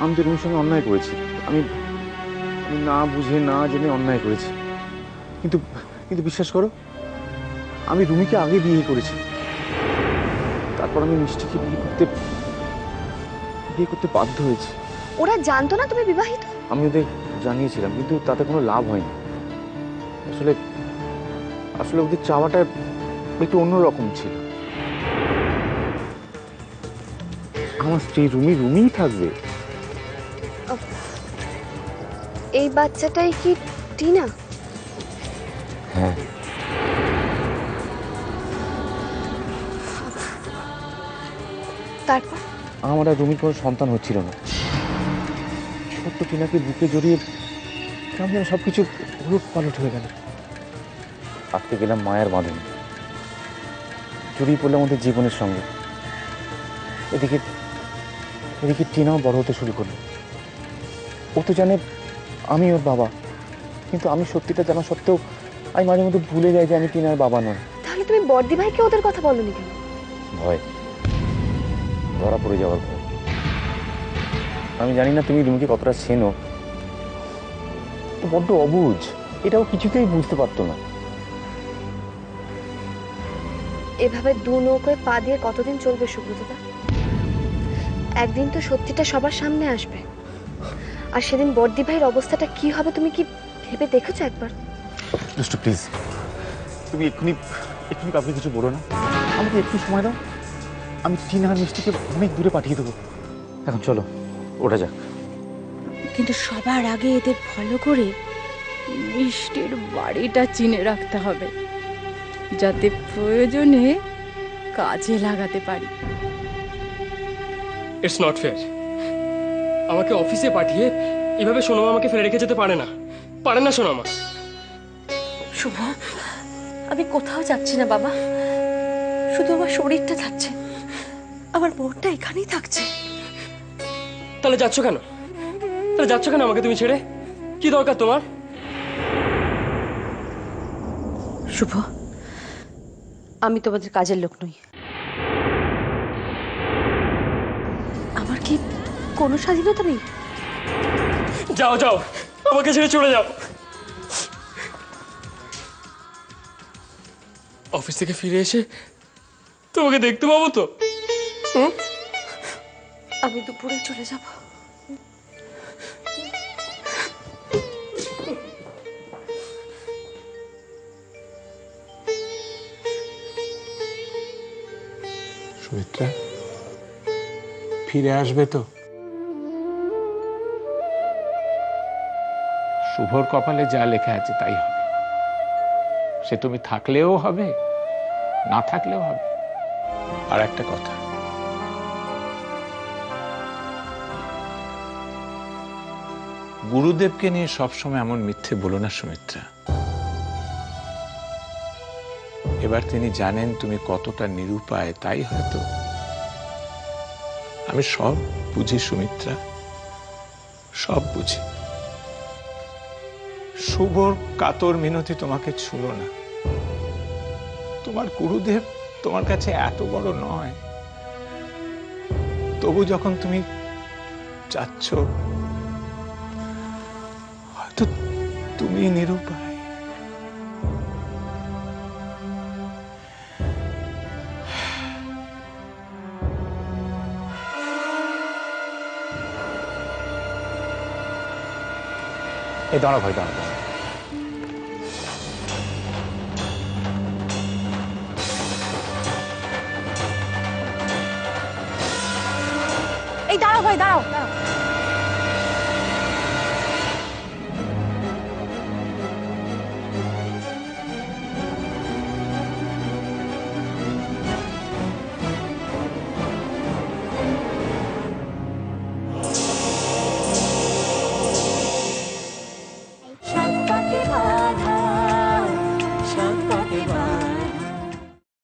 আমি তো রুমির সঙ্গে অন্যায় করেছি। আমি না বুঝে না জেনে অন্যায় করেছি, কিন্তু কিন্তু বিশ্বাস করো, আমি রুমিকে আগে বিয়ে করেছি। তারপর আমি মিষ্টিকে বিয়ে করতে বাধ্য হয়েছি। ওরা জানতো না তুমি বিবাহিত? আমি ওদের জানিয়েছিলাম, কিন্তু তাতে কোনো লাভ হয়নি। আসলে আসলে ওদের চাওয়াটা একটু অন্যরকম ছিল। আমার স্ত্রী রুমিই থাকবে। এই বাচ্চাটাই কি টিনা? হ্যাঁ। তারপর আমার আর রুমির কোনো সন্তান হচ্ছিল না। ছোট্ট টিনাকে বুকে জড়িয়ে কেমন যেন সবকিছু উলট পালট হয়ে গেল। আজকে গেলাম মায়ের বাঁধনে, জড়িয়ে পড়লাম আমাদের জীবনের সঙ্গে। এদিকে টিনাও বড় হতে শুরু করলো। ও তো জানে আমি ওর বাবা, কিন্তু আমি সত্যিটা জানা সত্ত্বেও আমি মাঝে মধ্যে ভুলে যাই যে আমি টিনার বাবা নয়। তাহলে তুমি বর্দি ভাইকে ওদের কথা বলনি কেন? ভয়, ধরা পড়ে যাওয়ার ভয়। আমি জানি না তুমি রুমিকে কতটা চেনো। ও বড্ড অবুঝ, এটাও কিছুতেই বুঝতে পারতো না। এভাবে দু নৌকায় পা দিয়ে কতদিন চলবে সুব্রতদা? একদিন তো সত্যিটা সবার সামনে আসবে, আর সেদিন বর্দি ভাইয়ের অবস্থাটা কি হবে তুমি কি ভেবে দেখেছো একবার? দুষ্টু প্লিজ, তুমি এক্ষুনি কাউকে কিছু বলো না। আমাকে একটু সময় দাও, আমি টিনা আর মিষ্টিকে অনেক দূরে পাঠিয়ে দেবো। এখন চলো ওঠা যাক। কিন্তু সবার আগে এদের ভালো করে মিষ্টির বাড়িটা চিনে রাখতে হবে, যাতে প্রয়োজনে কাজে লাগাতে পারি। It's not fair. আমাকে অফিসে পাঠিয়ে এভাবে সোনামা আমাকে ফেলে রেখে যেতে পারে না সোনামা। শুভ, আমি কোথাও যাচ্ছি না বাবা, শুধু আমার শরীরটা যাচ্ছে, আমার মনটা এখানেই থাকছে। তাহলে যাচ্ছ কেন আমাকে তুমি ছেড়ে? কি দরকার তোমার? শুভ, আমি তোমাদের কাজের লোক নই। আমার কি কোনো স্বাধীনতা নেই? যাও, আমাকে ছেড়ে চলে যাও। অফিস থেকে ফিরে এসে তোমাকে দেখতে পাবো তো? আমি দুপুরে চলে যাব। সুমিত্রা ফিরে আসবে তো? শুভর কপালে যা লেখা আছে তাই হবে। সে তুমি থাকলেও হবে, না থাকলেও হবে। আর একটা কথা, গুরুদেবকে নিয়ে সবসময় এমন মিথ্যে বলো না সুমিত্রা। এবার তিনি জানেন তুমি কতটা নিরুপায়, তাই হয়তো। আমি সব বুঝি সুমিত্রা, সব বুঝি। শুভর কাতর মিনতি তোমাকে ছুঁলো না। তোমার গুরুদেব তোমার কাছে এত বড় নয়, তবু যখন তুমি যাচ্ছ, হয়তো তুমি নিরুপায়। এই দাঁড়া ভাই, দাঁড়া। এই দাঁড়াও ভাই, দাঁড়াও।